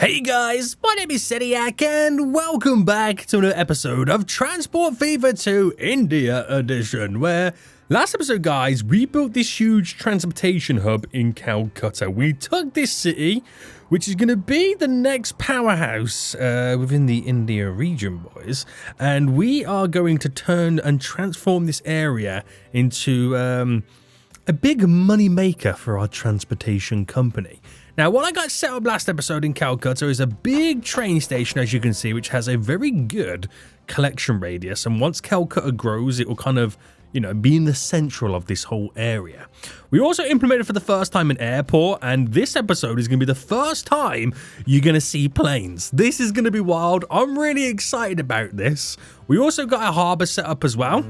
Hey guys, my name is Sediak and welcome back to another episode of Transport Fever 2 India Edition, where last episode, guys, we built this huge transportation hub in Kolkata. We took this city, which is going to be the next powerhouse within the India region, boys, and we are going to turn and transform this area into a big money maker for our transportation company. Now, what I got set up last episode in Kolkata is a big train station, as you can see, which has a very good collection radius. And once Kolkata grows, it will kind of, be in the central of this whole area. We also implemented for the first time an airport, and this episode is going to be the first time you're going to see planes. This is going to be wild. I'm really excited about this. We also got a harbour set up as well,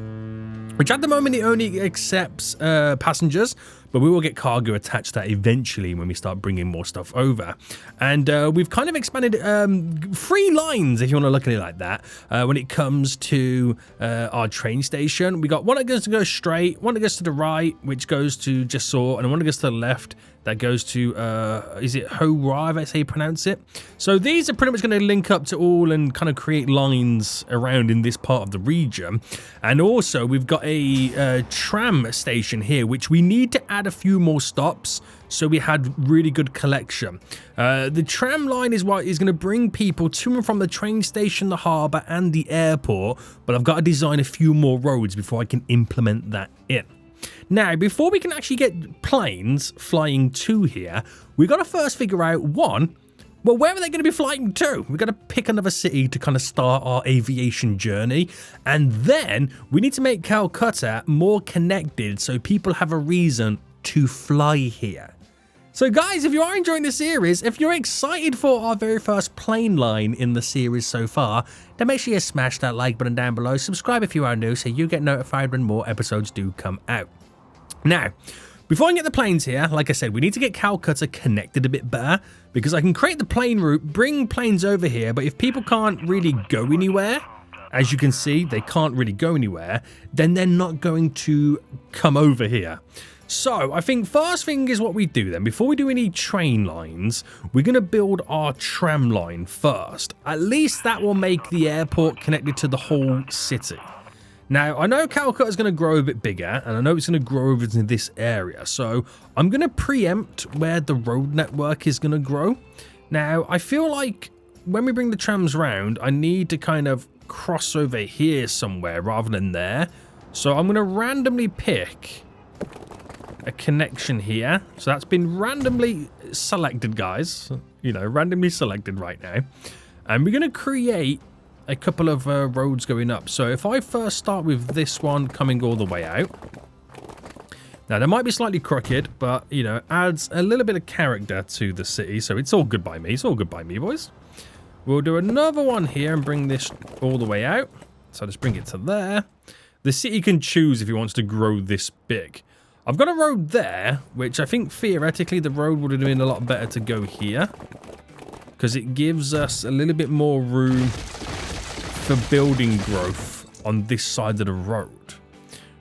which at the moment it only accepts passengers, but we will get cargo attached to that eventually when we start bringing more stuff over. And we've kind of expanded 3 lines, if you want to look at it like that, when it comes to our train station. We got one that goes to go straight, one that goes to the right, which goes to Jessore, and one that goes to the left, that goes to, is it Howrah, if that's how you pronounce it? So these are pretty much going to link up to all and kind of create lines around in this part of the region. And also, we've got a tram station here, which we need to add a few more stops, so we had really good collection. The tram line is what is going to bring people to and from the train station, the harbour, and the airport, but I've got to design a few more roads before I can implement that in. Now, before we can actually get planes flying to here, we've got to first figure out, one, well, where are they going to be flying to? We've got to pick another city to kind of start our aviation journey. And then we need to make Kolkata more connected so people have a reason to fly here. So guys, if you are enjoying the series, if you're excited for our very first plane line in the series so far, then make sure you smash that like button down below. Subscribe if you are new so you get notified when more episodes do come out. Now, before I get the planes here, like I said, we need to get Kolkata connected a bit better, because I can create the plane route, bring planes over here, but if people can't really go anywhere, as you can see, they can't really go anywhere, then they're not going to come over here. So I think first thing is what we do then. Before we do any train lines, we're going to build our tram line first. At least that will make the airport connected to the whole city. Now, I know Kolkata is going to grow a bit bigger, and I know it's going to grow over into this area, so I'm going to preempt where the road network is going to grow. Now, I feel like when we bring the trams round, I need to kind of cross over here somewhere rather than there. So I'm going to randomly pick a connection here. So that's been randomly selected, guys. Randomly selected right now. And we're going to create a couple of roads going up. So if I first start with this one coming all the way out. Now, they might be slightly crooked, but, adds a little bit of character to the city. So it's all good by me. It's all good by me, boys. We'll do another one here and bring this all the way out. So just bring it to there. The city can choose if he wants to grow this big. I've got a road there, which I think theoretically the road would have been a lot better to go here, because it gives us a little bit more room for building growth on this side of the road.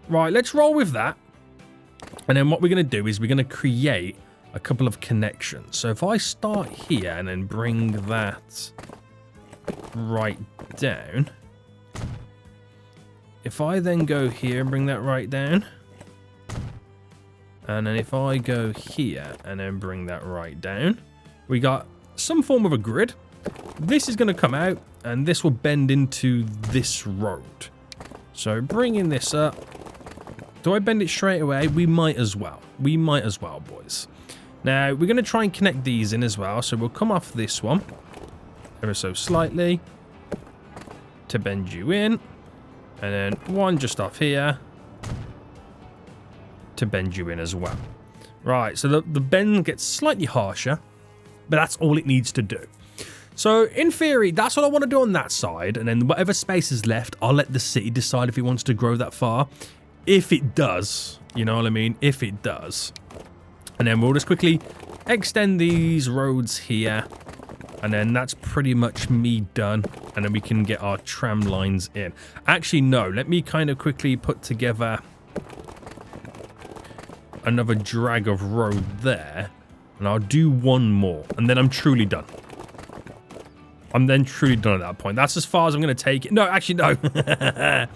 Right, let's roll with that. And then what we're going to do is we're going to create a couple of connections. So if I start here and then bring that right down. If I then go here and bring that right down. And then if I go here and then bring that right down, we got some form of a grid. This is going to come out and this will bend into this road. So bringing this up. Do I bend it straight away? We might as well. We might as well, boys. Now, we're going to try and connect these in as well. So we'll come off this one ever so slightly to bend you in. And then one just off here to bend you in as well. Right, so the bend gets slightly harsher, but that's all it needs to do. So in theory, that's what I want to do on that side, and then whatever space is left, I'll let the city decide if it wants to grow that far. If it does, you know what I mean? If it does. And then we'll just quickly extend these roads here, and then that's pretty much me done, and then we can get our tram lines in. Actually, no, let me kind of quickly put together another drag of road there, and I'll do one more, and then I'm truly done. I'm then truly done at that point. That's as far as I'm going to take it. No, actually, no.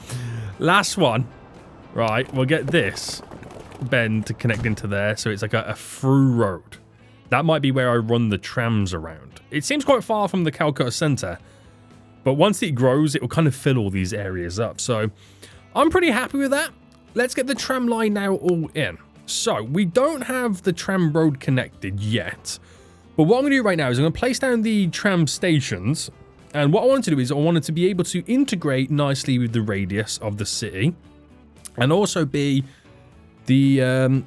Last one. Right, we'll get this bend to connect into there, so it's like a through road. That might be where I run the trams around. It seems quite far from the Kolkata centre, but once it grows, it will kind of fill all these areas up. So I'm pretty happy with that. Let's get the tram line now all in. So we don't have the tram road connected yet, but what I'm going to do right now is I'm going to place down the tram stations, and what I wanted to do is I wanted to be able to integrate nicely with the radius of the city, and also be the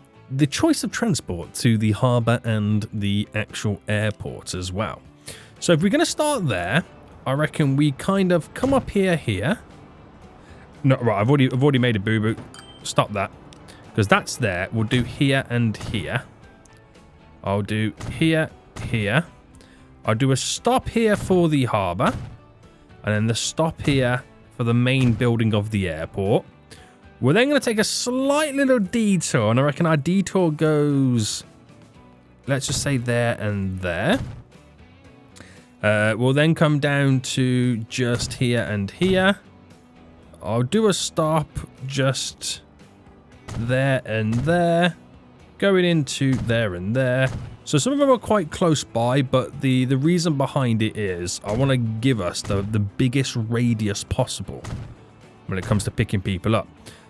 choice of transport to the harbour and the actual airport as well. So if we're going to start there, I reckon we kind of come up here. No, right, I've already made a boo-boo. Stop that. Because that's there. We'll do here and here. I'll do here. I'll do a stop here for the harbour. And then the stop here for the main building of the airport. We're then going to take a slight little detour, and I reckon our detour goes, let's just say there and there. We'll then come down to just here and here. I'll do a stop just there and there, going into there and there. So some of them are quite close by, but the reason behind it is I want to give us the biggest radius possible when it comes to picking people up.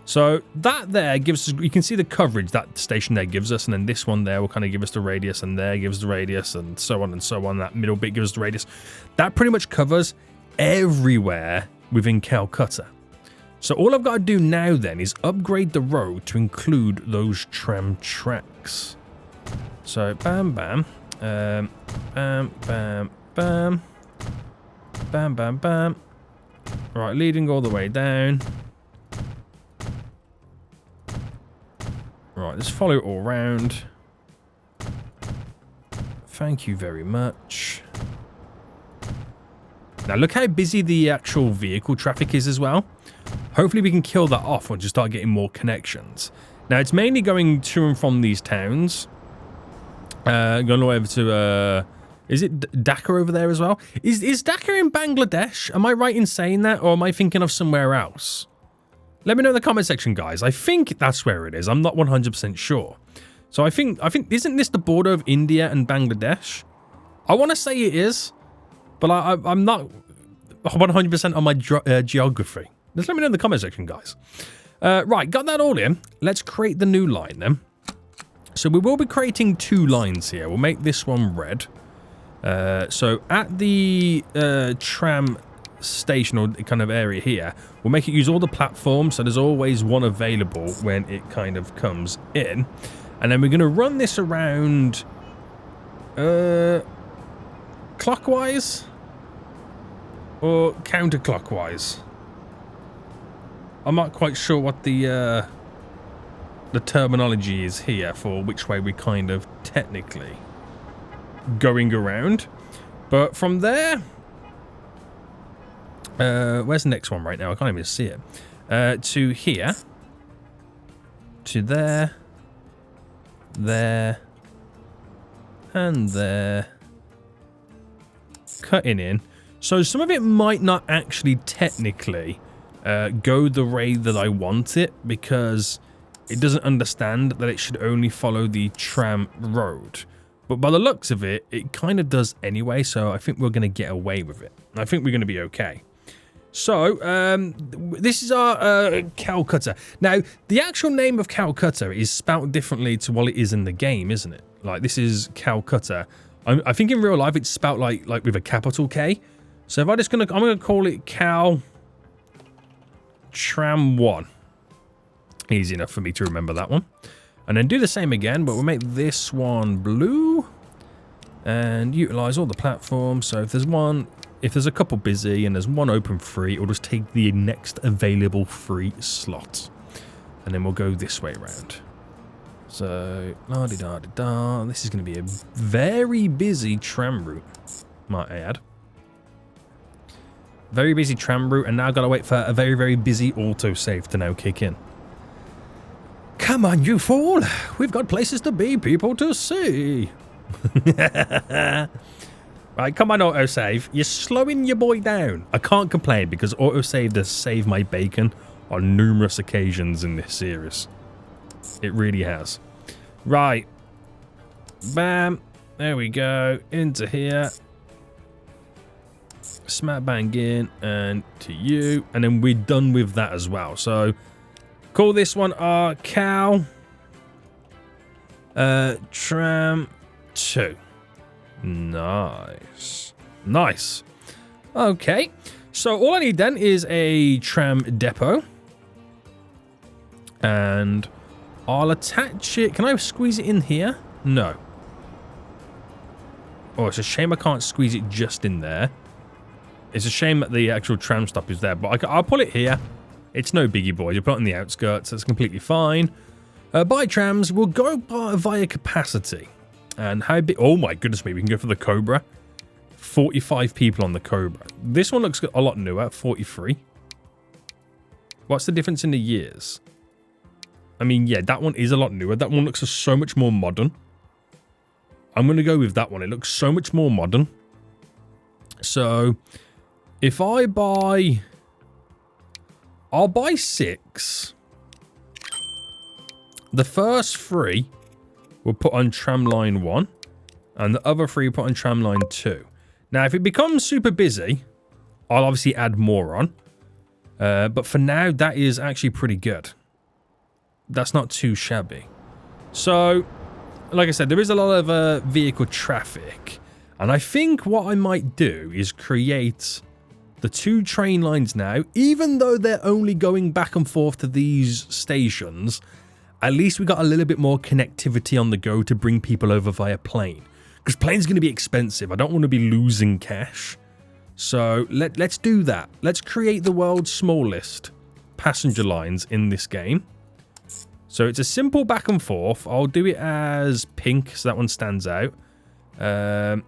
So that there gives us, you can see the coverage that station there gives us, and then this one there will kind of give us the radius, and there gives the radius, and so on and so on. That middle bit gives us the radius. That pretty much covers everywhere within Kolkata. So all I've got to do now then is upgrade the road to include those tram tracks. So bam, bam, bam, bam, bam, bam, bam, bam. Right, leading all the way down. Right, let's follow it all round. Thank you very much. Now look how busy the actual vehicle traffic is as well. Hopefully we can kill that off once you start getting more connections. Now it's mainly going to and from these towns. Going all the way over to, is it Dhaka over there as well? Is Dhaka in Bangladesh? Am I right in saying that, or am I thinking of somewhere else? Let me know in the comment section, guys. I think that's where it is. I'm not 100% sure. So I think, isn't this the border of India and Bangladesh? I want to say it is, but I'm not 100% on my geography. Just let me know in the comment section, guys. Right, got that all in. Let's create the new line then. So we will be creating 2 lines here. We'll make this one red. So at the tram station or kind of area here, we'll make it use all the platforms, so there's always one available when it kind of comes in. And then we're going to run this around clockwise or counterclockwise. I'm not quite sure what the terminology is here for which way we kind of technically going around. But from there, where's the next one right now? I can't even see it. To here, to there, there, and there. Cutting in. So some of it might not actually technically go the way that I want it, because it doesn't understand that it should only follow the tram road. But by the looks of it, it kind of does anyway, so I think we're going to get away with it. I think we're going to be okay. So, this is our Kolkata. Now, the actual name of Kolkata is spelt differently to what it is in the game, isn't it? Like, this is Kolkata. I think in real life it's spelt like with a capital K. So if I'm gonna call it Cal Tram 1. Easy enough for me to remember that one. And then do the same again, but we'll make this one blue and utilize all the platforms. So if there's a couple busy and there's one open free, we'll just take the next available free slot. And then we'll go this way around. So, la-di-da-di-da. This is going to be a very busy tram route, might I add. Very busy tram route, and now I've got to wait for a very, very busy autosave to now kick in. Come on, you fool! We've got places to be, people to see! Right, come on, autosave. You're slowing your boy down. I can't complain because autosave does save my bacon on numerous occasions in this series. It really has. Right. Bam. There we go. Into here. Smack bang in and to you. And then we're done with that as well. So, call this one our cow. Tram 2. Nice. Nice. Okay. So all I need then is a tram depot. And I'll attach it. Can I squeeze it in here? No. Oh, it's a shame I can't squeeze it just in there. It's a shame that the actual tram stop is there. But I'll pull it here. It's no biggie, boys. You put it on the outskirts. That's completely fine. By trams, we'll go via capacity. And how big? Oh my goodness me, we can go for the Cobra. 45 people on the Cobra. This one looks a lot newer, 43. What's the difference in the years? I mean, yeah, that one is a lot newer. That one looks so much more modern. I'm going to go with that one. It looks so much more modern. So, if I buy... I'll buy 6. The first 3 we'll put on tram line 1. And the other 3 put on tram line 2. Now, if it becomes super busy, I'll obviously add more on. But for now, that is actually pretty good. That's not too shabby. So, like I said, there is a lot of vehicle traffic. And I think what I might do is create the 2 train lines now. Even though they're only going back and forth to these stations, at least we got a little bit more connectivity on the go to bring people over via plane. Because plane's going to be expensive. I don't want to be losing cash. So let's do that. Let's create the world's smallest passenger lines in this game. So it's a simple back and forth. I'll do it as pink, so that one stands out. I'm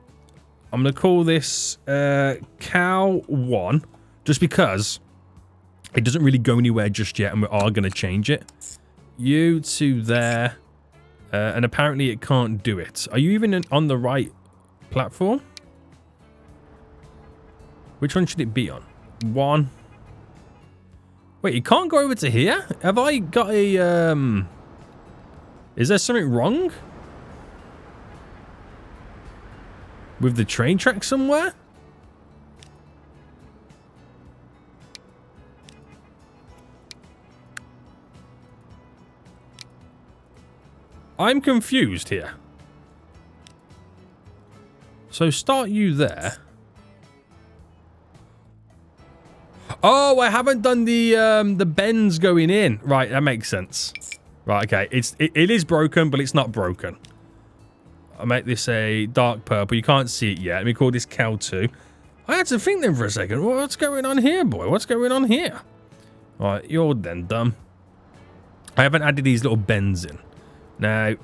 going to call this Cow 1, just because it doesn't really go anywhere just yet, and we are going to change it. You to there, and apparently it can't do it. Are you even on the right platform? Which one should it be on? 1. Wait, you can't go over to here? Have I got a, is there something wrong? With the train track somewhere? I'm confused here. So start you there. Oh, I haven't done the bends going in. Right, that makes sense. Right, okay. It is broken, but it's not broken. I'll make this a dark purple. You can't see it yet. Let me call this Cow 2. I had to think then for a second. What's going on here, boy? What's going on here? Right, you're then dumb. I haven't added these little bends in. Now,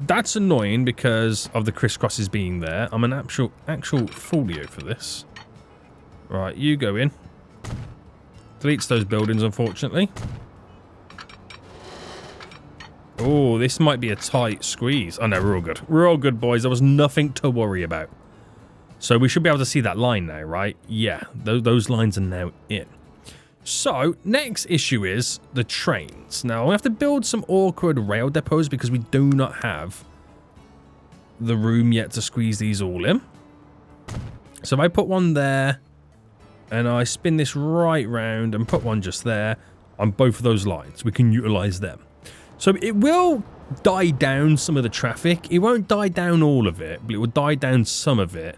that's annoying because of the crisscrosses being there. I'm an actual folio for this. Right, you go in. Deletes those buildings, unfortunately. Oh, this might be a tight squeeze. Oh, no, we're all good. We're all good, boys. There was nothing to worry about. So we should be able to see that line now, right? Yeah, those lines are now in. So, next issue is the trains. Now, we have to build some awkward rail depots because we do not have the room yet to squeeze these all in. So if I put one there, and I spin this right round and put one just there on both of those lines, we can utilize them. So it will die down some of the traffic. It won't die down all of it, but it will die down some of it.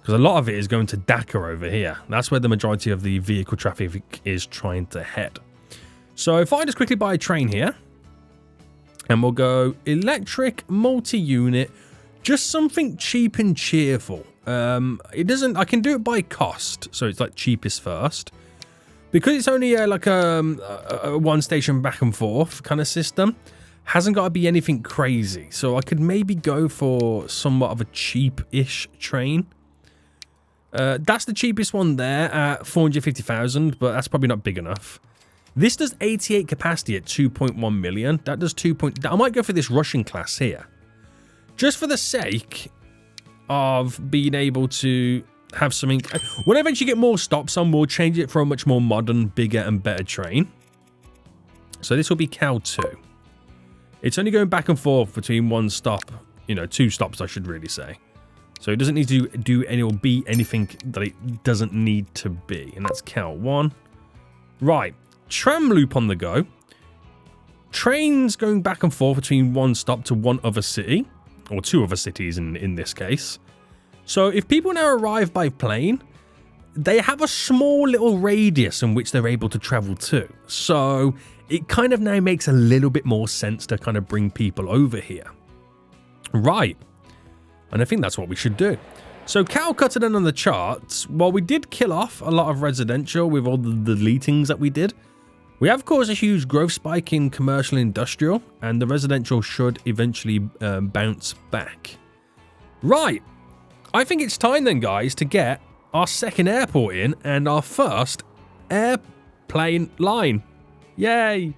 Because a lot of it is going to Dhaka over here. That's where the majority of the vehicle traffic is trying to head. So if I just quickly buy a train here, and we'll go electric multi-unit, just something cheap and cheerful. It doesn't, I can do it by cost, so it's like cheapest first. Because it's only like a one station back and forth kind of system, hasn't got to be anything crazy. So I could maybe go for somewhat of a cheap-ish train. That's the cheapest one there at 450,000, but that's probably not big enough. This does 88 capacity at 2.1 million. That does 2. I might go for this Russian class here. Just for the sake of being able to have something. When I eventually get more stops on, we'll change it for a much more modern, bigger and better train. So this will be Cal 2. It's only going back and forth between one stop, you know, 2 stops, I should really say. So it doesn't need to do any or be anything that it doesn't need to be. And that's Cal 1. Right. Tram loop on the go. Trains going back and forth between one stop to one other city. Or 2 other cities in this case. So if people now arrive by plane, they have a small little radius in which they're able to travel to. So it kind of now makes a little bit more sense to kind of bring people over here. Right. And I think that's what we should do. So Kolkata then on the charts, while we did kill off a lot of residential with all the deletings that we did, we have caused a huge growth spike in commercial and industrial, and the residential should eventually bounce back. Right. I think it's time then, guys, to get our second airport in and our first airplane line. Yay!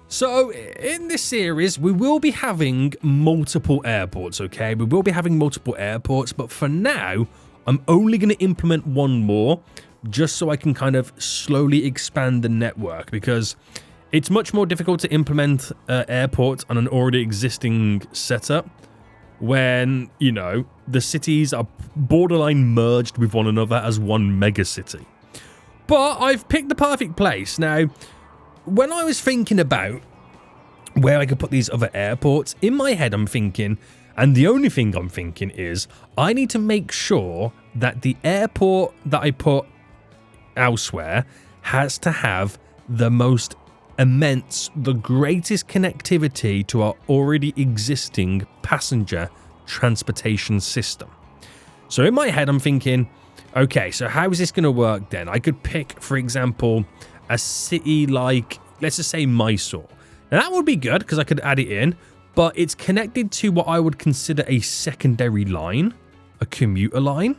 So, in this series, we will be having multiple airports, okay? We will be having multiple airports, but for now, I'm only going to implement one more, just so I can kind of slowly expand the network, because it's much more difficult to implement airports on an already existing setup when, you know, the cities are borderline merged with one another as one mega city. But I've picked the perfect place. Now, when I was thinking about where I could put these other airports, in my head I'm thinking, and the only thing I'm thinking is, I need to make sure that the airport that I put elsewhere has to have the most immense, the greatest connectivity to our already existing passenger transportation system. So in my head I'm thinking, okay, so how is this going to work then? I could pick, for example, a city like, let's just say Mysore. Now that would be good because I could add it in, but it's connected to what I would consider a secondary line, a commuter line.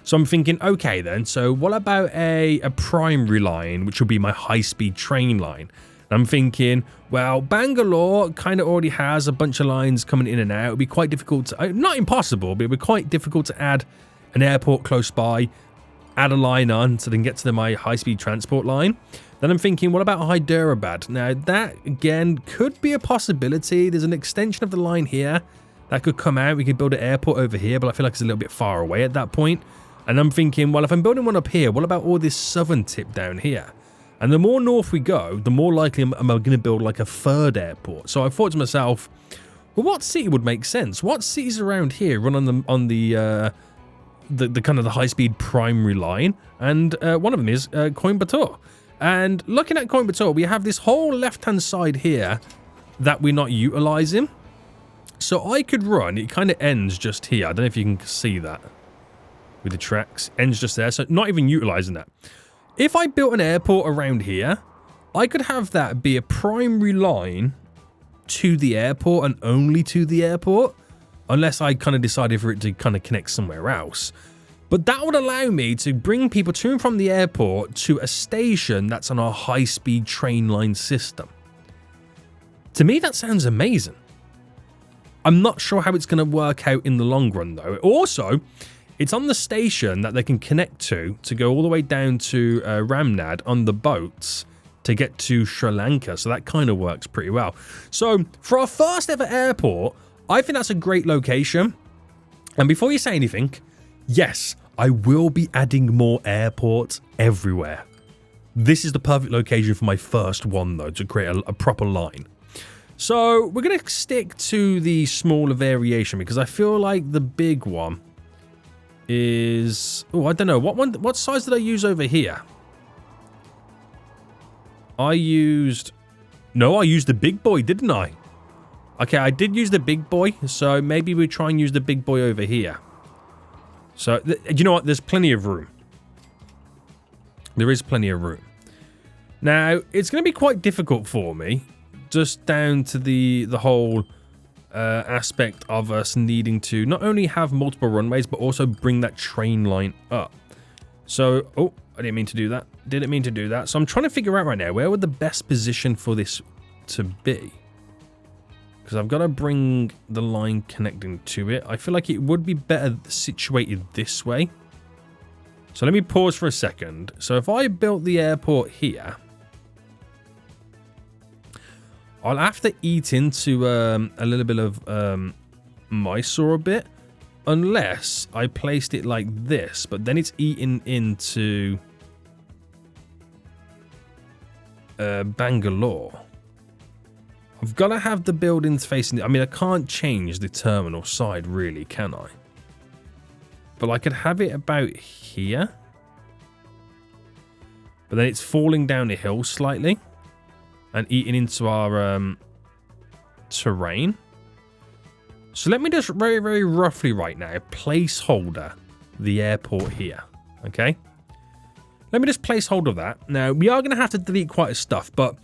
So I'm thinking, okay then, so what about a primary line, which will be my high-speed train line? And I'm thinking, well, Bangalore kind of already has a bunch of lines coming in and out. It would be quite difficult to, not impossible, but it would be quite difficult to add an airport close by, add a line on so they can get to my high-speed transport line. Then I'm thinking, what about Hyderabad? Now, that, again, could be a possibility. There's an extension of the line here that could come out. We could build an airport over here, but I feel like it's a little bit far away at that point. And I'm thinking, well, if I'm building one up here, what about all this southern tip down here? And the more north we go, the more likely am I going to build like a third airport. So I thought to myself, well, what city would make sense? What cities around here run on the kind of the high-speed primary line? And one of them is Coimbatore. And looking at Coimbatore, we have this whole left-hand side here that we're not utilizing. So I could run, it kind of ends just here. I don't know if you can see that with the tracks. Ends just there, so not even utilizing that. If I built an airport around here, I could have that be a primary line to the airport and only to the airport, unless I kind of decided for it to kind of connect somewhere else. But that would allow me to bring people to and from the airport to a station that's on our high-speed train line system. To me, that sounds amazing. I'm not sure how it's going to work out in the long run, though. Also, it's on the station that they can connect to go all the way down to Ramnad on the boats to get to Sri Lanka. So that kind of works pretty well. So for our first ever airport, I think that's a great location. And before you say anything, yes, I will be adding more airports everywhere. This is the perfect location for my first one, though, to create a proper line. So we're going to stick to the smaller variation because I feel like the big one is... Oh, I don't know. What size did I use over here? I used the big boy, didn't I? Okay, I did use the big boy, so maybe we try and use the big boy over here. So, you know what? There's plenty of room. There is plenty of room. Now, it's going to be quite difficult for me, just down to the whole aspect of us needing to not only have multiple runways, but also bring that train line up. So, oh, I didn't mean to do that. Didn't mean to do that. So I'm trying to figure out right now, where would the best position for this to be? because I've got to bring the line connecting to it. I feel like it would be better situated this way. So let me pause for a second. So if I built the airport here, I'll have to eat into a little bit of Mysore a bit, unless I placed it like this, but then it's eaten into Bangalore. I've got to have the buildings facing... I mean, I can't change the terminal side, really, can I? But I could have it about here. But then it's falling down the hill slightly. And eating into our terrain. So let me just very, very roughly right now placeholder the airport here. Okay? Let me just placeholder that. Now, we are going to have to delete quite a stuff. But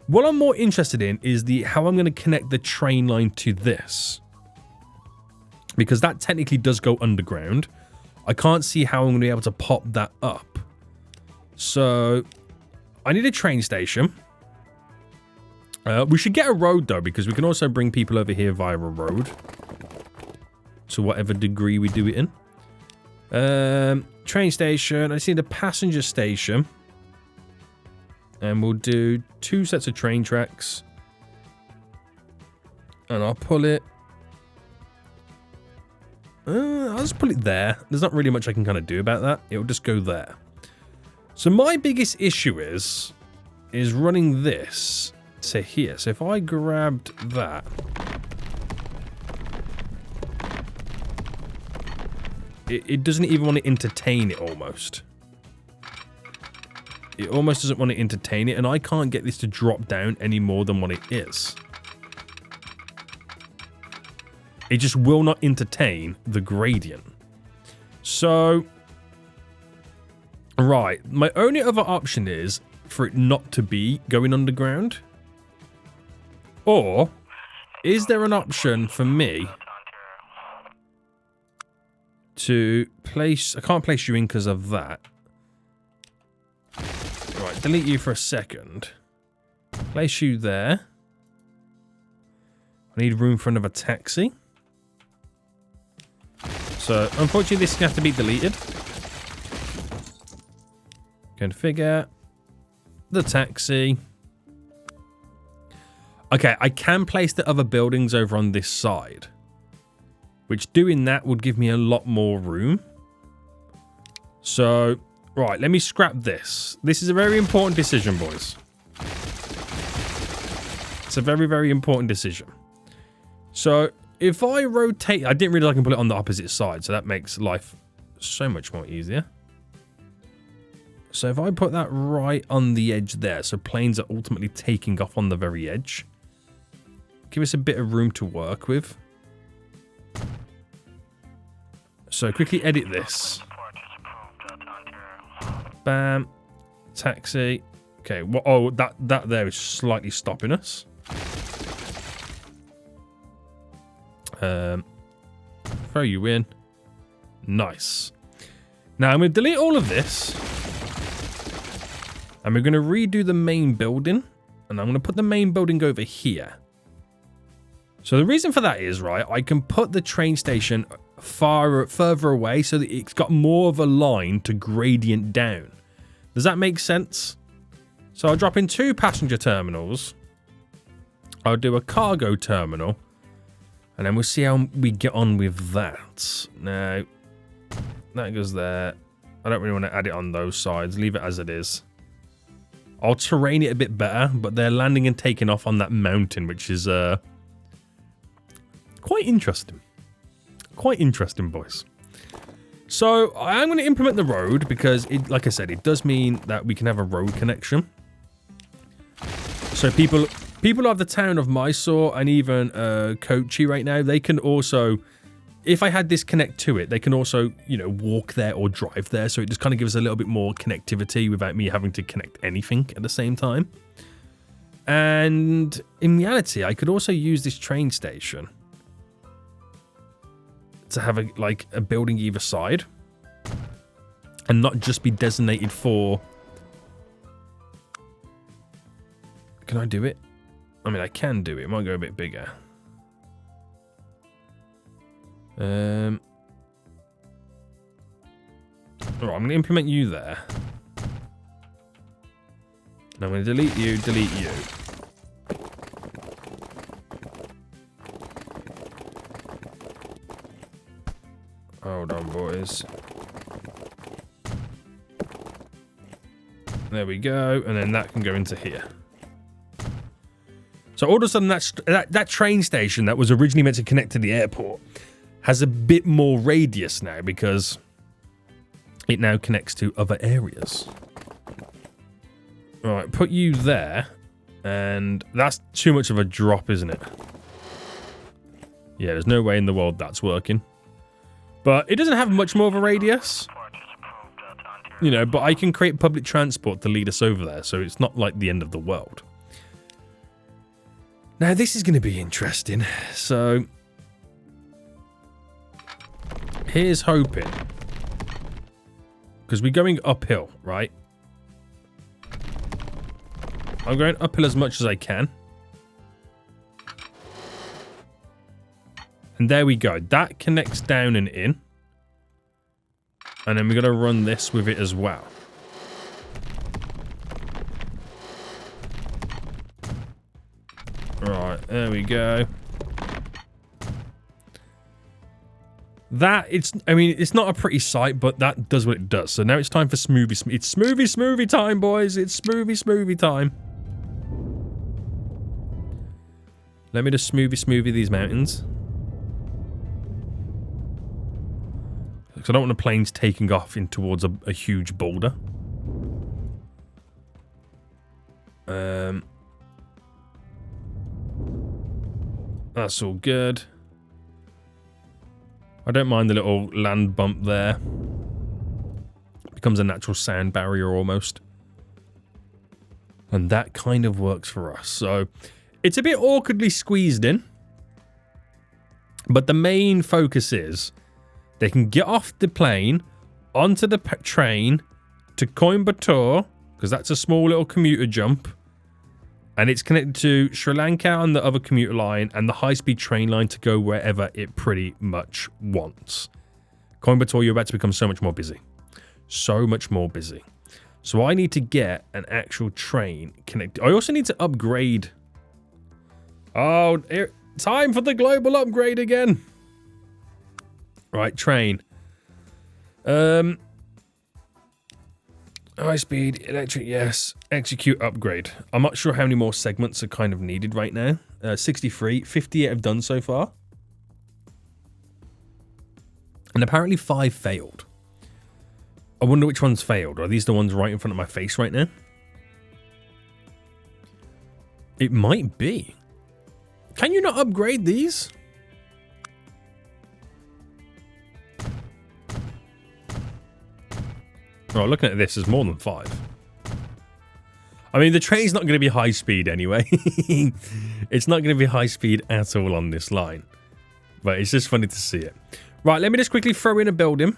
what I'm more interested in is how I'm going to connect the train line to this. Because that technically does go underground. I can't see how I'm going to be able to pop that up. So, I need a train station. We should get a road, though, because we can also bring people over here via a road. To whatever degree we do it in. Train station. I just need a passenger station. And we'll do 2 sets of train tracks. And I'll pull it. I'll just put it there. There's not really much I can kind of do about that. It'll just go there. So my biggest issue is running this to here. So if I grabbed that, it doesn't even want to entertain it almost. It almost doesn't want to entertain it, and I can't get this to drop down any more than what it is. It just will not entertain the gradient. So, right, my only other option is for it not to be going underground. Or, is there an option for me to place... I can't place you in because of that. Right, delete you for a second. Place you there. I need room for another taxi. So, unfortunately, this is going to have to be deleted. Configure. The taxi. Okay, I can place the other buildings over on this side. Which doing that would give me a lot more room. So, right, let me scrap this. This is a very important decision, boys. It's a very, very important decision. So, if I rotate... I didn't really like to put it on the opposite side, so that makes life so much more easier. So if I put that right on the edge there, so planes are ultimately taking off on the very edge. Give us a bit of room to work with. So quickly edit this. Bam. Taxi. Okay, well, oh, that there is slightly stopping us. Throw you in. Nice. Now I'm going to delete all of this. And we're going to redo the main building. And I'm going to put the main building over here. So the reason for that is, right, I can put the train station further away so that it's got more of a line to gradient down. Does that make sense? So I'll drop in 2 passenger terminals. I'll do a cargo terminal. And then we'll see how we get on with that. Now, that goes there. I don't really want to add it on those sides. Leave it as it is. I'll terrain it a bit better, but they're landing and taking off on that mountain, which is quite interesting. Quite interesting, boys. So, I am going to implement the road because, like I said, it does mean that we can have a road connection. So, people of the town of Mysore and even Kochi right now, they can also, if I had this connect to it, they can also, you know, walk there or drive there. So it just kind of gives a little bit more connectivity without me having to connect anything at the same time. And in reality, I could also use this train station to have a building either side and not just be designated for... Can I do it? I mean, I can do it. It might go a bit bigger. Alright, I'm going to implement you there. And I'm going to delete you, delete you. Hold on, boys. There we go, and then that can go into here. So all of a sudden, that train station that was originally meant to connect to the airport has a bit more radius now because it now connects to other areas. All right, put you there, and that's too much of a drop, isn't it? Yeah, there's no way in the world that's working. But it doesn't have much more of a radius. You know, but I can create public transport to lead us over there, so it's not like the end of the world. Now, this is going to be interesting. So, here's hoping. Because we're going uphill, right? I'm going uphill as much as I can. And there we go. That connects down and in. And then we're going to run this with it as well. Right, there we go. That, I mean, it's not a pretty sight, but that does what it does. So now it's time for smoothie. It's smoothie time, boys. It's smoothie time. Let me just smoothie these mountains. Because I don't want the planes taking off in towards a huge boulder. That's all good. I don't mind the little land bump there. Becomes a natural sound barrier almost. And that kind of works for us. So it's a bit awkwardly squeezed in. But the main focus is they can get off the plane, onto the train, to Coimbatore, because that's a small little commuter jump. And it's connected to Sri Lanka on the other commuter line and the high-speed train line to go wherever it pretty much wants. Coimbatore, you're about to become so much more busy. So much more busy. So I need to get an actual train connected. I also need to upgrade. Oh, time for the global upgrade again. Right, train. High speed, electric, yes. Execute upgrade. I'm not sure how many more segments are kind of needed right now. 63, 58 have done so far. And apparently 5 failed. I wonder which ones failed. Are these the ones right in front of my face right now? It might be. Can you not upgrade these? Oh, looking at this, there's more than 5. I mean, the train's not going to be high speed anyway. It's not going to be high speed at all on this line. But it's just funny to see it. Right, let me just quickly throw in a building.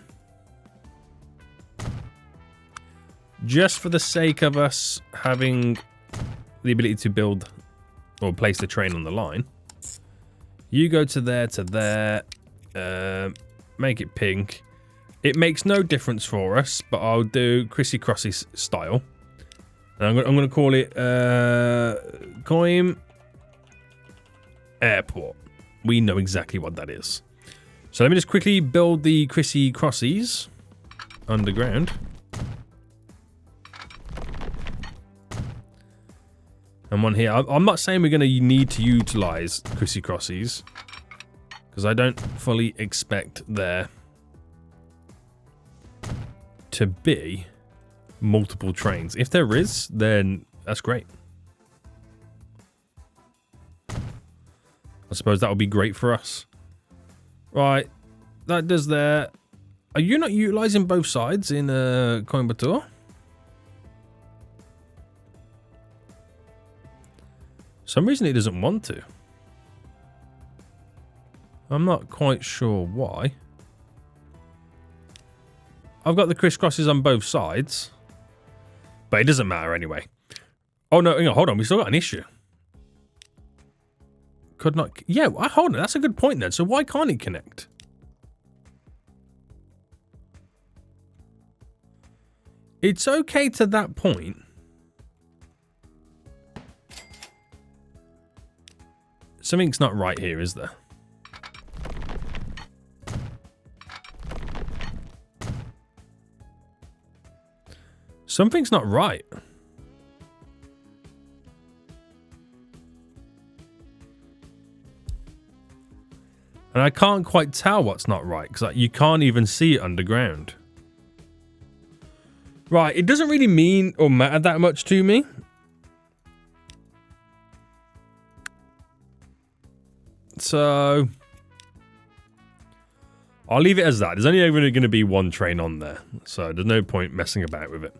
Just for the sake of us having the ability to build or place the train on the line. You go to there, make it pink. It makes no difference for us, but I'll do Chrissy Crossy style. And I'm going to call it Coim Airport. We know exactly what that is. So let me just quickly build the Chrissy Crossies underground. And one here. I'm not saying we're going to need to utilize Chrissy Crossies, because I don't fully expect there to be multiple trains. If there is, then that's great. I suppose that would be great for us. Right, that does there. Are you not utilizing both sides in Coimbatore? For some reason it doesn't want to. I'm not quite sure why. I've got the crisscrosses on both sides. But it doesn't matter anyway. Oh no, hang on, hold on, we still got an issue. Could not... Yeah, hold on, that's a good point then. So why can't it connect? It's okay to that point. Something's not right here, is there? Something's not right. And I can't quite tell what's not right, because you can't even see it underground. Right, it doesn't really mean or matter that much to me. So I'll leave it as that. There's only ever going to be one train on there, so there's no point messing about with it.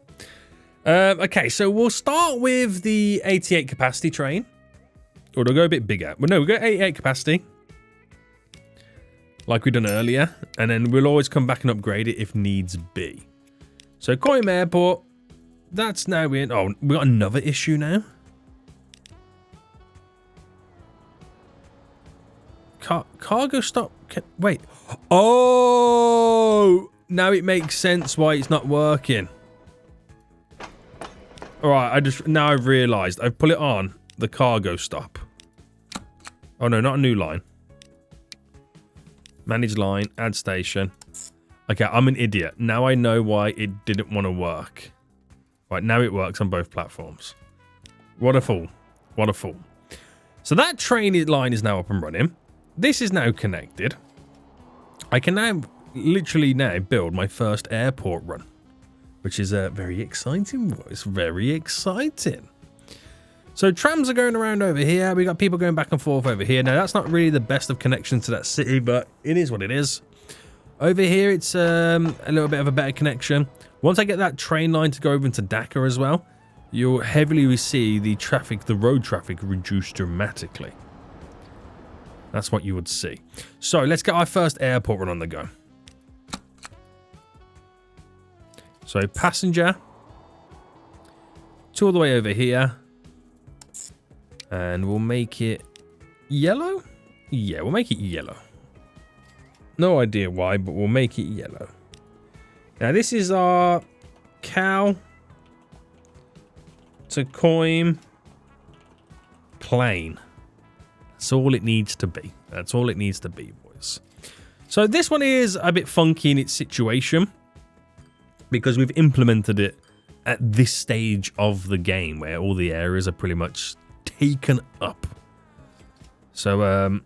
Okay, so we'll start with the 88 capacity train. Or we'll go a bit bigger. Well, no, we'll go 88 capacity, like we done earlier, and then we'll always come back and upgrade it if needs be. So Koim Airport, that's now in. Oh, we got another issue now. Cargo stop. Wait. Oh, now it makes sense why it's not working. All right, now I've realised. I've put it on the cargo stop. Oh no, not a new line. Manage line, add station. Okay, I'm an idiot. Now I know why it didn't want to work. Right, now it works on both platforms. What a fool. What a fool. So that train line is now up and running. This is now connected. I can now literally now build my first airport run, which is very exciting. It's very exciting. So trams are going around over here. We got people going back and forth over here. Now that's not really the best of connections to that city, but it is what it is. Over here, it's a little bit of a better connection. Once I get that train line to go over into Dhaka as well, you'll heavily see the traffic, the road traffic, reduce dramatically. That's what you would see. So let's get our first airport run on the go. So passenger, all the way over here, and we'll make it yellow. Yeah, we'll make it yellow. No idea why, but we'll make it yellow. Now this is our cow to Koim plane. That's all it needs to be. That's all it needs to be, boys. So this one is a bit funky in its situation because we've implemented it at this stage of the game where all the areas are pretty much taken up. So,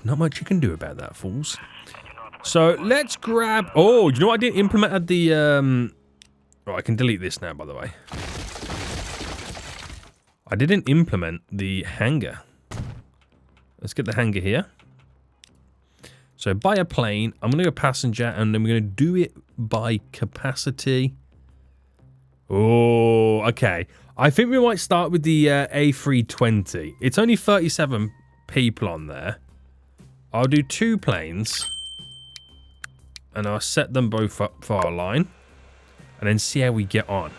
not much you can do about that, fools. So let's grab. Oh, you know what I didn't implement at the. Oh, I can delete this now, by the way. I didn't implement the hangar. Let's get the hangar here. So by a plane, I'm going to go passenger, and then we're going to do it by capacity. Oh, okay. I think we might start with the A320. It's only 37 people on there. I'll do 2 planes. And I'll set them both up for our line. And then see how we get on.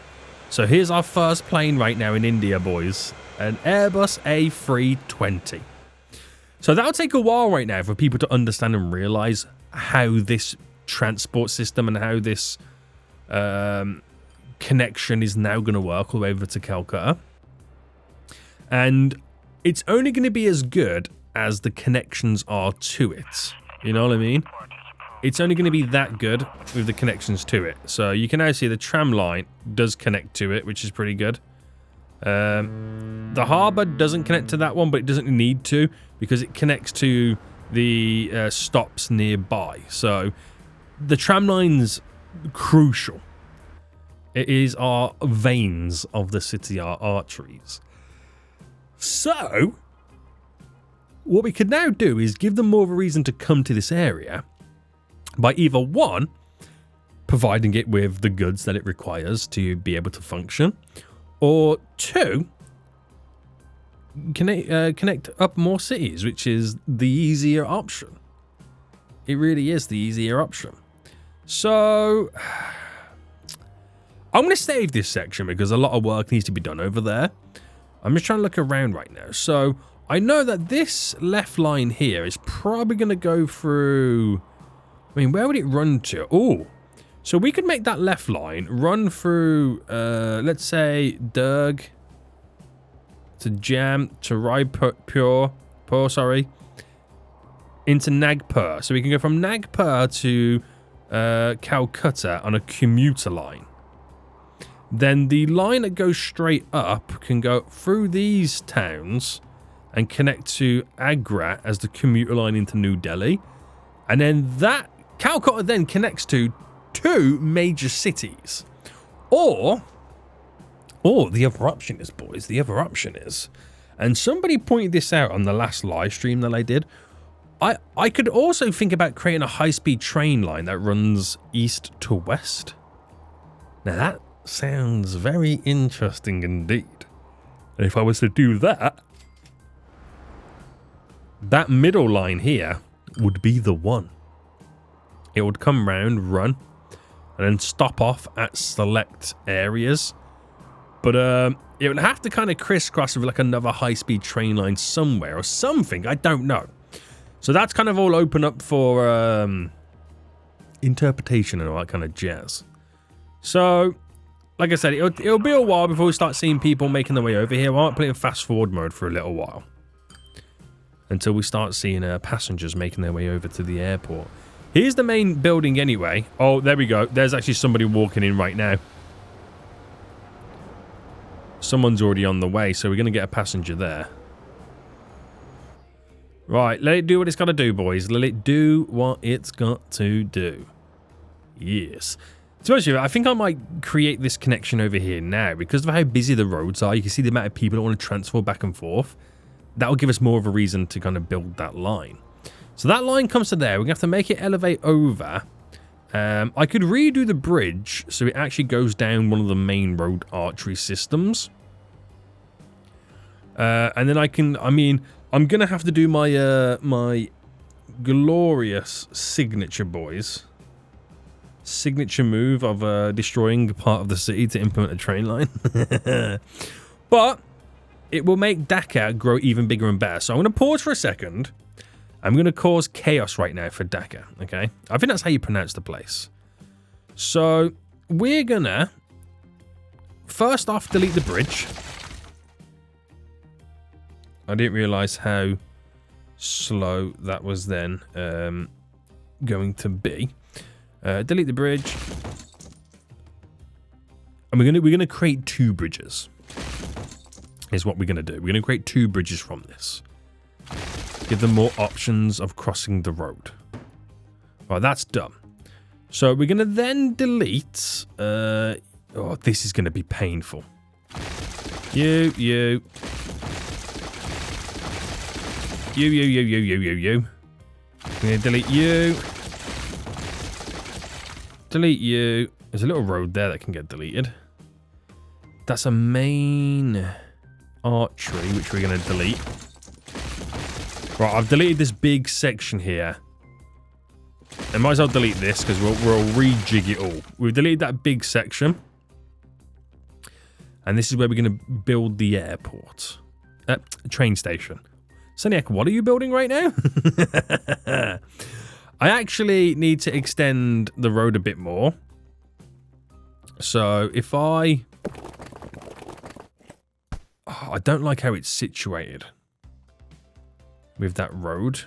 So here's our first plane right now in India, boys. An Airbus A320. So that'll take a while right now for people to understand and realize how this transport system and how this connection is now going to work all the way over to Kolkata. And it's only going to be as good as the connections are to it. You know what I mean? It's only going to be that good with the connections to it. So you can now see the tram line does connect to it, which is pretty good. The harbour doesn't connect to that one, but it doesn't need to because it connects to the stops nearby. So the tram line's crucial. It is our veins of the city, our arteries. So what we could now do is give them more of a reason to come to this area by either one, providing it with the goods that it requires to be able to function, or 2, connect up more cities, which is the easier option. It really is the easier option. So I'm going to save this section because a lot of work needs to be done over there. I'm just trying to look around right now. So I know that this left line here is probably going to go through. I mean, where would it run to? Oh, So we could make that left line run through, let's say, Durg to Jam to Raipur, into Nagpur. So we can go from Nagpur to Calcutta on a commuter line. Then the line that goes straight up can go through these towns and connect to Agra as the commuter line into New Delhi. And then that Calcutta then connects to 2 major cities. Or the other option is, boys, the other option is, and somebody pointed this out on the last live stream that I did, I could also think about creating a high-speed train line that runs east to west. Now that sounds very interesting indeed. And if I was to do that, that middle line here would be the one. It would come round, run, and then stop off at select areas. But it would have to kind of crisscross with like another high-speed train line somewhere or something. I don't know. So that's kind of all open up for interpretation and all that kind of jazz. So, like I said, it'll be a while before we start seeing people making their way over here. I might put it in fast forward mode for a little while. Until we start seeing passengers making their way over to the airport. Here's the main building anyway. Oh, there we go. There's actually somebody walking in right now. Someone's already on the way, so we're going to get a passenger there. Right, let it do what it's got to do, boys. Let it do what it's got to do. Yes. To be honest with you, I think I might create this connection over here now. Because of how busy the roads are, you can see the amount of people that want to transfer back and forth. That will give us more of a reason to kind of build that line. So that line comes to there. We're going to have to make it elevate over. I could redo the bridge so it actually goes down one of the main road artery systems. And then I'm going to have to do my my glorious signature, boys. Signature move of destroying part of the city to implement a train line. But it will make Dhaka grow even bigger and better. So I'm going to pause for a second. I'm going to cause chaos right now for Dhaka, okay? I think that's how you pronounce the place. So we're going to first off delete the bridge. I didn't realize how slow that was then going to be. Delete the bridge. And we're going to create 2 bridges. Is what we're going to do. We're going to create 2 bridges from this. Give them more options of crossing the road. Right, that's done. So we're going to then delete... oh, this is going to be painful. You. You. We're going to delete you. Delete you. There's a little road there that can get deleted. That's a main artery, which we're going to delete. Right, I've deleted this big section here. I might as well delete this because we'll rejig it all. We've deleted that big section. And this is where we're going to build the airport. Train station. Soniac, what are you building right now? I actually need to extend the road a bit more. So if I don't like how it's situated with that road.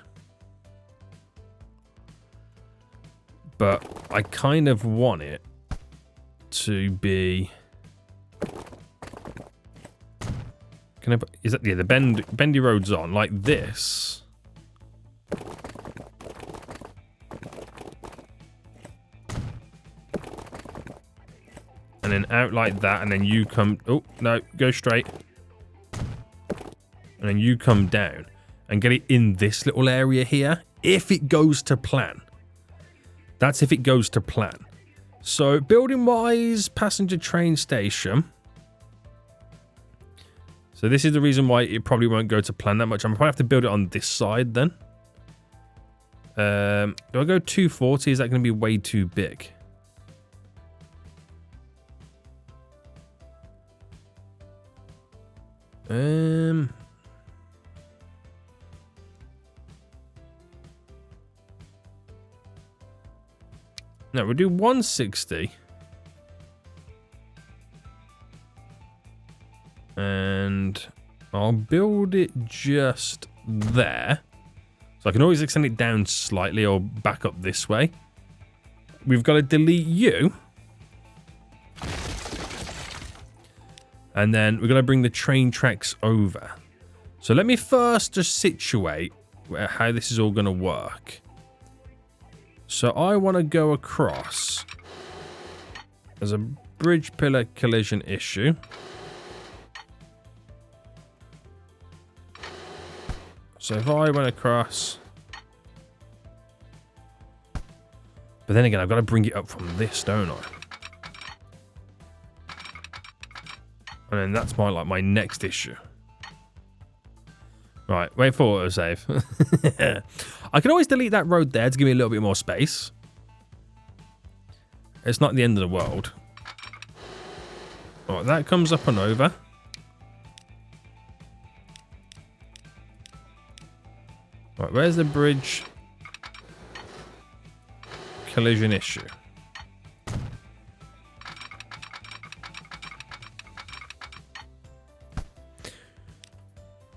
But I kind of want it to be... Can I put... Is that... Yeah, the bendy road's on. Like this. And then out like that. And then you come... Oh, no. Go straight. And then you come down. And get it in this little area here. If it goes to plan. That's if it goes to plan. So, building-wise, passenger train station. So, this is the reason why it probably won't go to plan that much. I'm probably have to build it on this side then. Do I go 240? Is that going to be way too big? No, we'll do 160. And I'll build it just there. So I can always extend it down slightly or back up this way. We've got to delete you. And then we're going to bring the train tracks over. So let me first just situate how this is all going to work. So I want to go across. There's a bridge pillar collision issue. So if I went across... But then again, I've got to bring it up from this, don't I? And then that's my next issue. Right, wait for autosave. I can always delete that road there to give me a little bit more space. It's not the end of the world. Right, that comes up and over. Right, where's the bridge collision issue?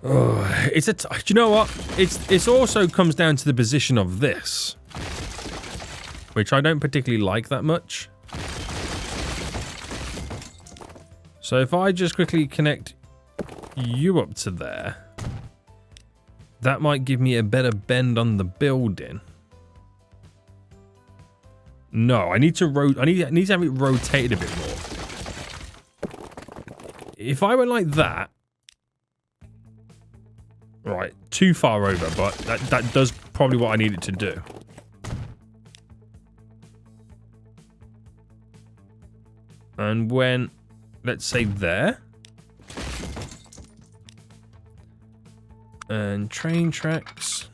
Oh, do you know what? It's also comes down to the position of this, which I don't particularly like that much. So if I just quickly connect you up to there, that might give me a better bend on the building. No, I need to have it rotated a bit more. If I went like that, right, too far over, but that does probably what I need it to do. And when, let's say there. And train tracks.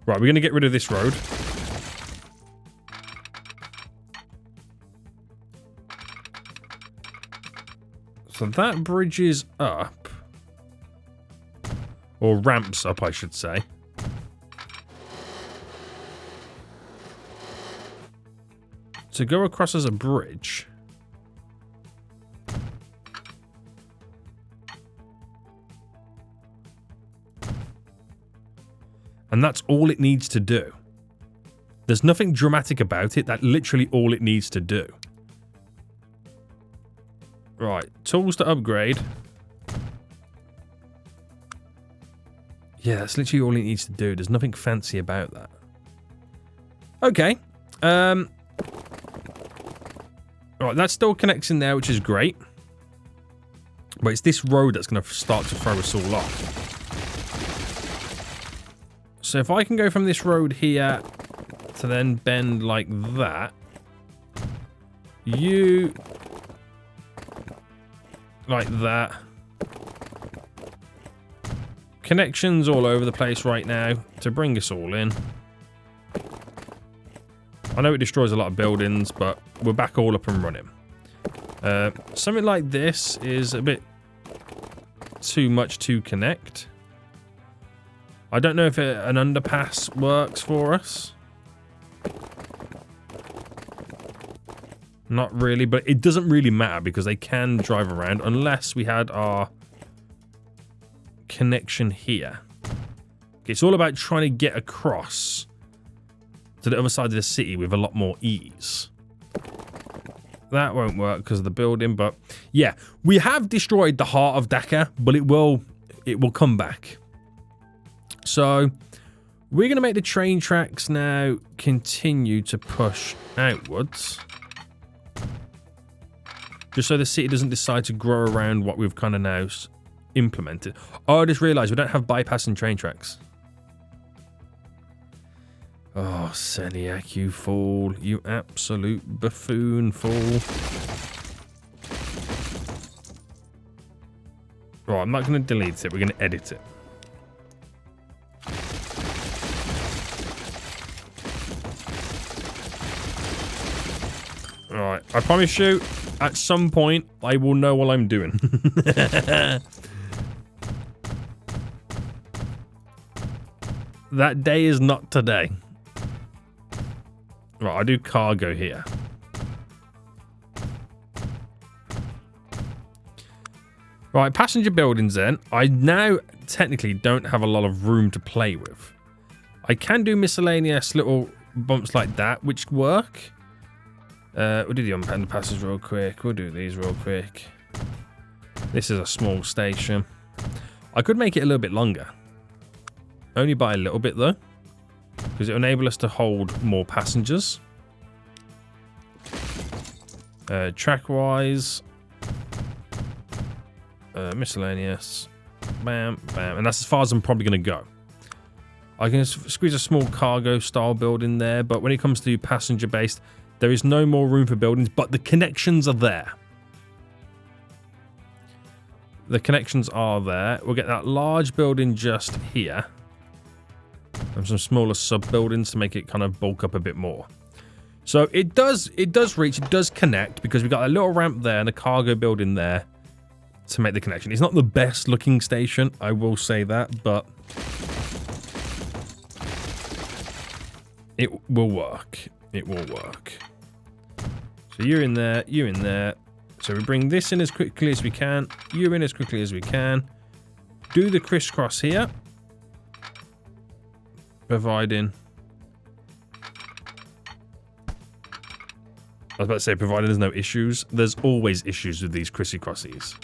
Right, we're going to get rid of this road. So that bridges up. Or ramps up, I should say. To go across as a bridge. And that's all it needs to do. There's nothing dramatic about it. That's literally all it needs to do. Right, tools to upgrade. Yeah, that's literally all it needs to do. There's nothing fancy about that. Okay. Right, that still connects in there, which is great. But it's this road that's going to start to throw us all off. So if I can go from this road here to then bend like that. You... like that. Connections all over the place right now to bring us all in. I know it destroys a lot of buildings, but we're back all up and running. Something like this is a bit too much to connect. I don't know if an underpass works for us. Not really, but it doesn't really matter because they can drive around unless we had our connection here. It's all about trying to get across to the other side of the city with a lot more ease. That won't work because of the building, but yeah, we have destroyed the heart of Dhaka, but it will come back. So we're going to make the train tracks now continue to push outwards. Just so the city doesn't decide to grow around what we've kind of now implemented. Oh, I just realised we don't have bypassing train tracks. Oh, Seniac, you fool. You absolute buffoon fool. Right, I'm not going to delete it. We're going to edit it. Alright, I promise you, at some point, I will know what I'm doing. That day is not today. Right, I'll do cargo here. Right, passenger buildings then. I now technically don't have a lot of room to play with. I can do miscellaneous little bumps like that, which work. We'll do the unpanned passengers real quick. We'll do these real quick. This is a small station. I could make it a little bit longer. Only by a little bit though. Because it will enable us to hold more passengers. Track-wise. Miscellaneous. Bam, bam. And that's as far as I'm probably going to go. I can squeeze a small cargo style building there. But when it comes to passenger-based, there is no more room for buildings. But the connections are there. The connections are there. We'll get that large building just here. And some smaller sub-buildings to make it kind of bulk up a bit more. So it does reach, it does connect, because we've got a little ramp there and a cargo building there to make the connection. It's not the best looking station, I will say that, but it will work. It will work. So you're in there, you're in there. So we bring this in as quickly as we can. You're in as quickly as we can. Do the crisscross here. Providing... I was about to say, provided there's no issues. There's always issues with these crissy crossies.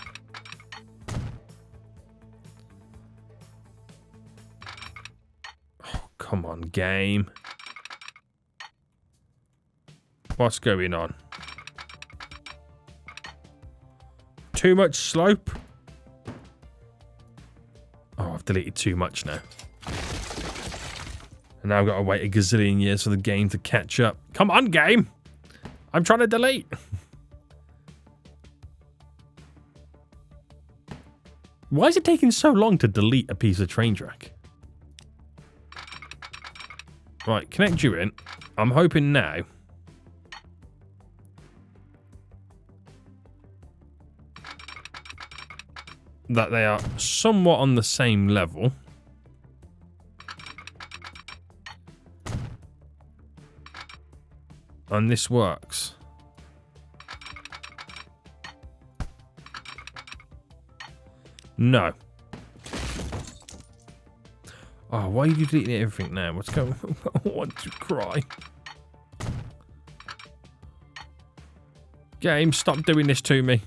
Oh, come on, game. What's going on? Too much slope? Oh, I've deleted too much now. And now I've got to wait a gazillion years for the game to catch up. Come on, game! I'm trying to delete. Why is it taking so long to delete a piece of train track? Right, connect you in. I'm hoping now that they are somewhat on the same level. And this works. No. Oh, why are you deleting everything now? What's going on? I want to cry. Game, stop doing this to me.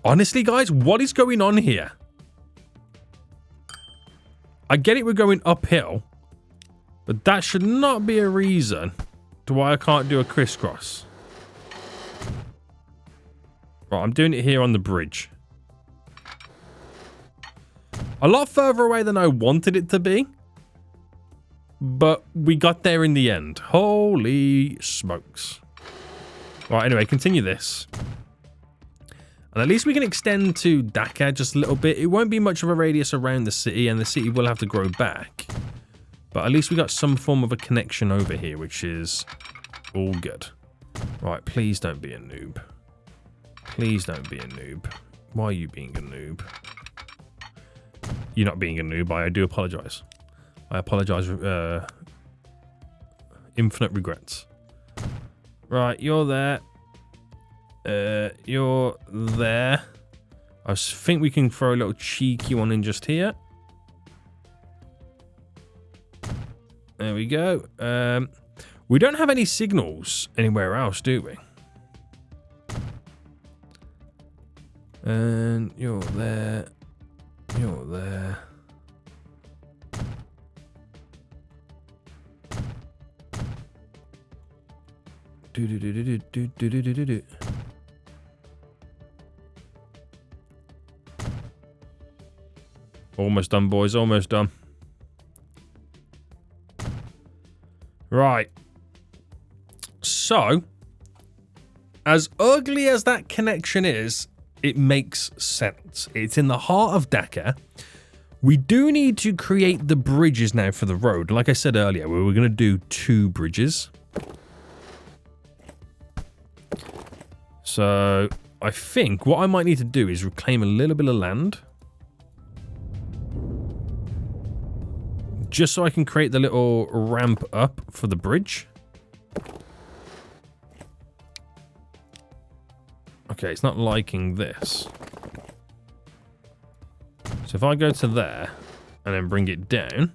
Honestly, guys, what is going on here? I get it, we're going uphill. But that should not be a reason to why I can't do a crisscross. Right, I'm doing it here on the bridge. A lot further away than I wanted it to be. But we got there in the end. Holy smokes. Right, anyway, continue this. And at least we can extend to Dhaka just a little bit. It won't be much of a radius around the city, and the city will have to grow back. But at least we got some form of a connection over here, which is all good. Right, please don't be a noob. Please don't be a noob. Why are you being a noob? You're not being a noob. I do apologize. I apologize with infinite regrets. Right, you're there. You're there. I think we can throw a little cheeky one in just here. There we go. We don't have any signals anywhere else, do we? And you're there. You're there. Do do do do do do do do do do. Almost done, boys. Almost done. Right. So, as ugly as that connection is, it makes sense. It's in the heart of Dhaka. We do need to create the bridges now for the road. Like I said earlier, we were going to do 2 bridges. So, I think what I might need to do is reclaim a little bit of land. just so I can create the little ramp up for the bridge. Okay, it's not liking this. So if I go to there and then bring it down.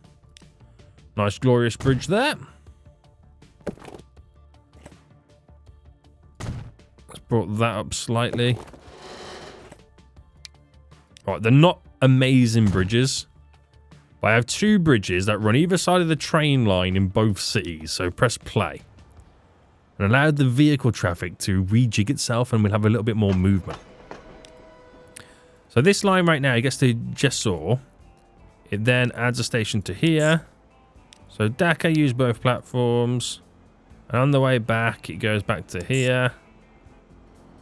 Nice glorious bridge there. Let's brought that up slightly. Right, they're not amazing bridges. But I have two bridges that run either side of the train line in both cities. So press play. And allow the vehicle traffic to rejig itself and we'll have a little bit more movement. So this line right now, it gets to Jessore. It then adds a station to here. So Dhaka use both platforms. And on the way back, it goes back to here.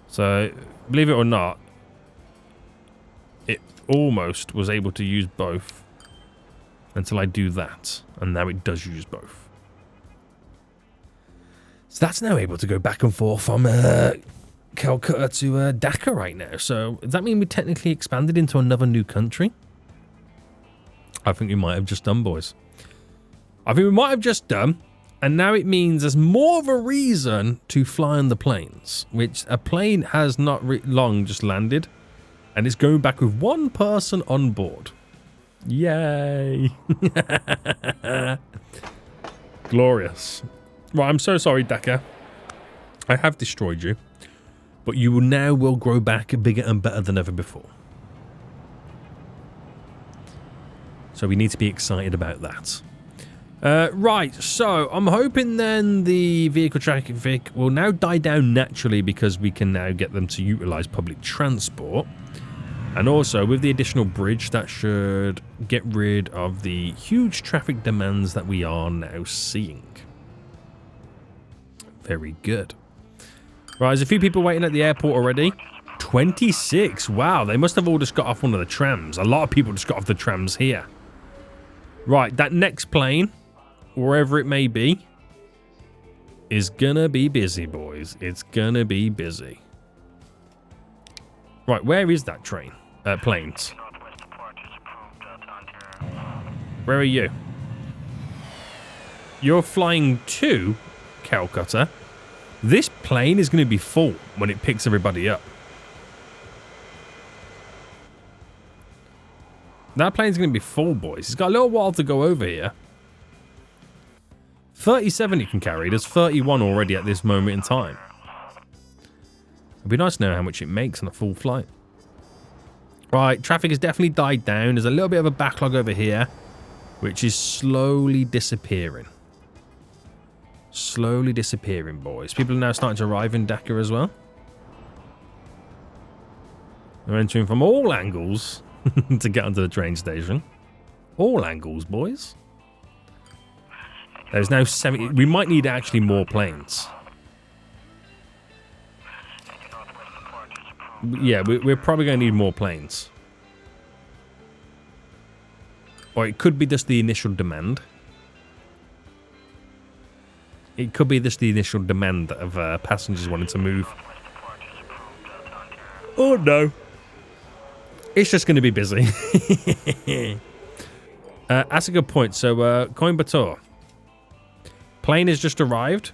So, believe it or not, it almost was able to use both until I do that. And now it does use both. So that's now able to go back and forth from Kolkata to Dhaka right now. So does that mean we technically expanded into another new country? I think we might have just done, boys. I think we might have just done. And now it means there's more of a reason to fly on the planes. Which a plane has not long just landed. And it's going back with one person on board. Yay. Glorious. Right, I'm so sorry, Dhaka. I have destroyed you. But you will grow back bigger and better than ever before. So we need to be excited about that. Right, so I'm hoping then the vehicle traffic will now die down naturally because we can now get them to utilize public transport. And also with the additional bridge, that should get rid of the huge traffic demands that we are now seeing. Very good. Right, there's a few people waiting at the airport already. 26. Wow, they must have all just got off one of the trams. A lot of people just got off the trams here. Right, that next plane, wherever it may be, is gonna be busy, boys. It's gonna be busy. Right, where is that train? Planes. Where are you? You're flying to Kolkata. This plane is going to be full when it picks everybody up. That plane's going to be full, boys. It's got a little while to go over here. 37 it can carry. There's 31 already at this moment in time. It'd be nice to know how much it makes on a full flight. Right, traffic has definitely died down. There's a little bit of a backlog over here, which is slowly disappearing. Slowly disappearing, boys. People are now starting to arrive in Dhaka as well. They're entering from all angles to get onto the train station. All angles, boys. There's now 70. We might need actually more planes. Yeah, we're probably going to need more planes. Or it could be just the initial demand. It could be just the initial demand of passengers wanting to move. Oh no. It's just going to be busy. That's a good point. So, Coimbatore. Plane has just arrived.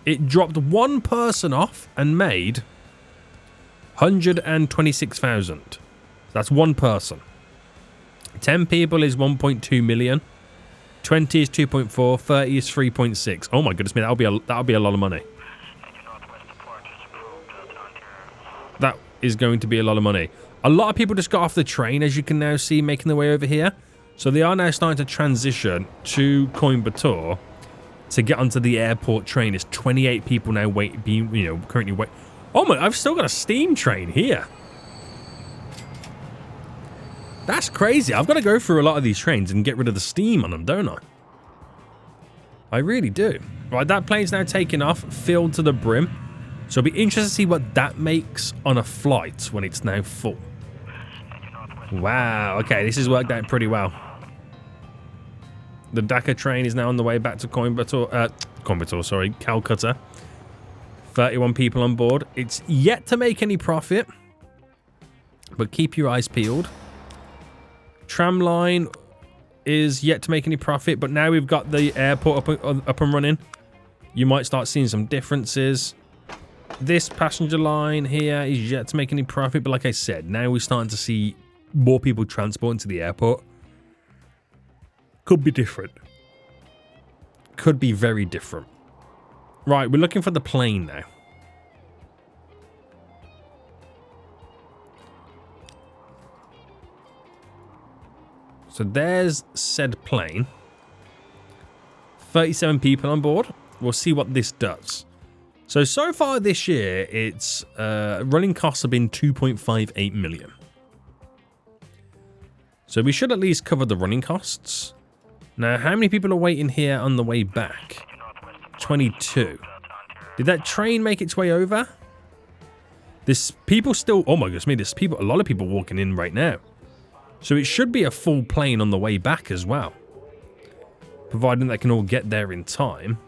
It dropped one person off and made 126,000. That's one person. 10 people is 1.2 million. 20 is 2.4. 30 is 3.6. Oh my goodness me, that'll be a lot of money. That is going to be a lot of money. A lot of people just got off the train, as you can now see, making their way over here. So they are now starting to transition to Coimbatore to get onto the airport train. It's 28 people now currently wait. Oh my, I've still got a steam train here. That's crazy. I've got to go through a lot of these trains and get rid of the steam on them, don't I? I really do. Right, that plane's now taking off, filled to the brim. So it'll be interesting to see what that makes on a flight when it's now full. Wow. Okay, this has worked out pretty well. The Dhaka train is now on the way back to Kolkata. 31 people on board. It's yet to make any profit, but keep your eyes peeled. Tram line is yet to make any profit, but now we've got the airport up and running. You might start seeing some differences. This passenger line here is yet to make any profit, but like I said, now we're starting to see more people transporting to the airport. Could be different. Could be very different. Right, we're looking for the plane now. So there's said plane. 37 people on board. We'll see what this does. So far this year, its running costs have been 2.58 million. So we should at least cover the running costs. Now, how many people are waiting here on the way back? 22. Did that train make its way over? There's people still... Oh my goodness me, there's people, a lot of people walking in right now. So it should be a full plane on the way back as well. Providing they can all get there in time.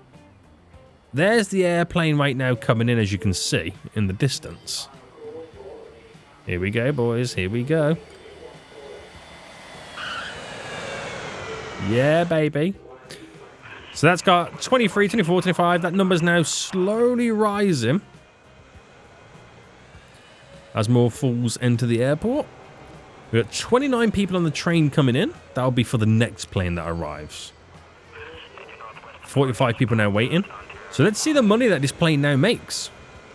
There's the airplane right now coming in, as you can see, in the distance. Here we go, boys. Here we go. Yeah, baby. So that's got 23, 24, 25. That number's now slowly rising. As more fools enter the airport. We've got 29 people on the train coming in. That'll be for the next plane that arrives. 45 people now waiting. So let's see the money that this plane now makes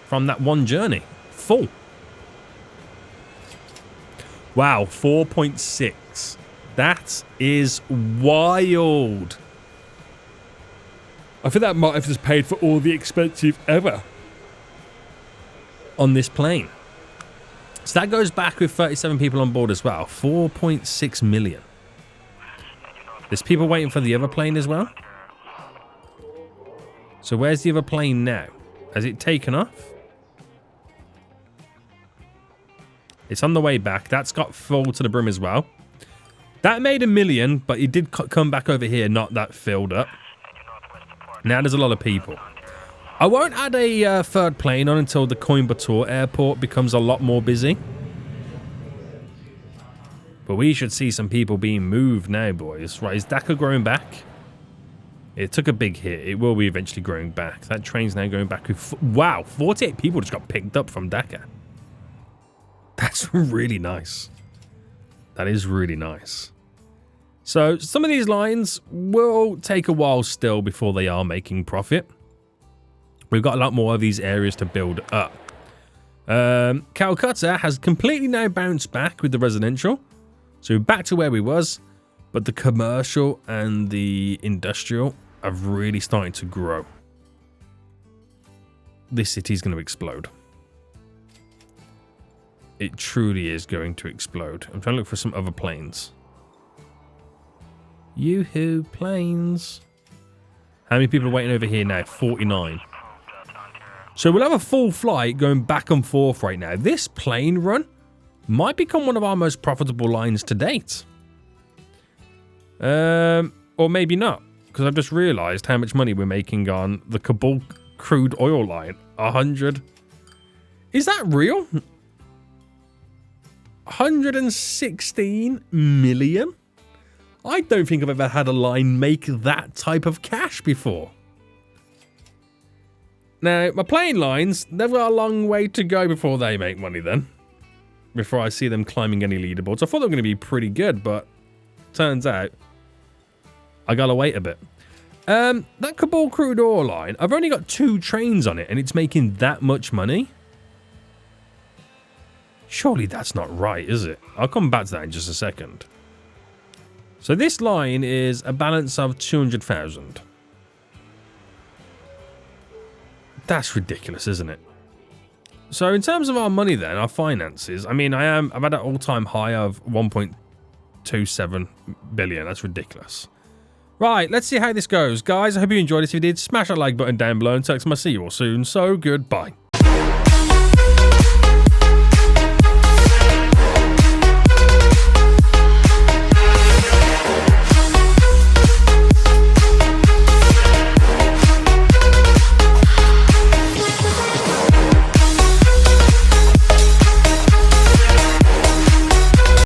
from that one journey. Full. Wow, 4.6. That is wild. I think that might have just paid for all the expensive ever on this plane. So that goes back with 37 people on board as well. 4.6 million. There's people waiting for the other plane as well. So where's the other plane now? Has it taken off? It's on the way back. That's got full to the brim as well. That made $1 million, but it did come back over here, not that filled up. Now there's a lot of people. I won't add a third plane on until the Coimbatore airport becomes a lot more busy. But we should see some people being moved now, boys. Right, is Dhaka growing back? It took a big hit. It will be eventually growing back. That train's now going back with... Wow, 48 people just got picked up from Dhaka. That's really nice. That is really nice. So some of these lines will take a while still before they are making profit. We've got a lot more of these areas to build up. Kolkata has completely now bounced back with the residential. So back to where we was. But the commercial and the industrial are really starting to grow. This city is going to explode. It truly is going to explode. I'm trying to look for some other planes. Yoo-hoo, planes. How many people are waiting over here now? 49. So we'll have a full flight going back and forth right now. This plane run might become one of our most profitable lines to date. Or maybe not. Because I've just realised how much money we're making on the Kabul crude oil line. 100. Is that real? 116 million? I don't think I've ever had a line make that type of cash before. Now, my plane lines, they've got a long way to go before they make money then. Before I see them climbing any leaderboards. I thought they were going to be pretty good, but turns out I gotta wait a bit. That Kabul crude oil line, I've only got 2 trains on it and it's making that much money. Surely that's not right, is it? I'll come back to that in just a second. So this line is a balance of 200,000. That's ridiculous, isn't it? So in terms of our money then, our finances, I mean, I've had an all-time high of 1.27 billion. That's ridiculous. Right, let's see how this goes. Guys, I hope you enjoyed this. If you did, smash that like button down below and text me. I'll see you all soon. So, goodbye.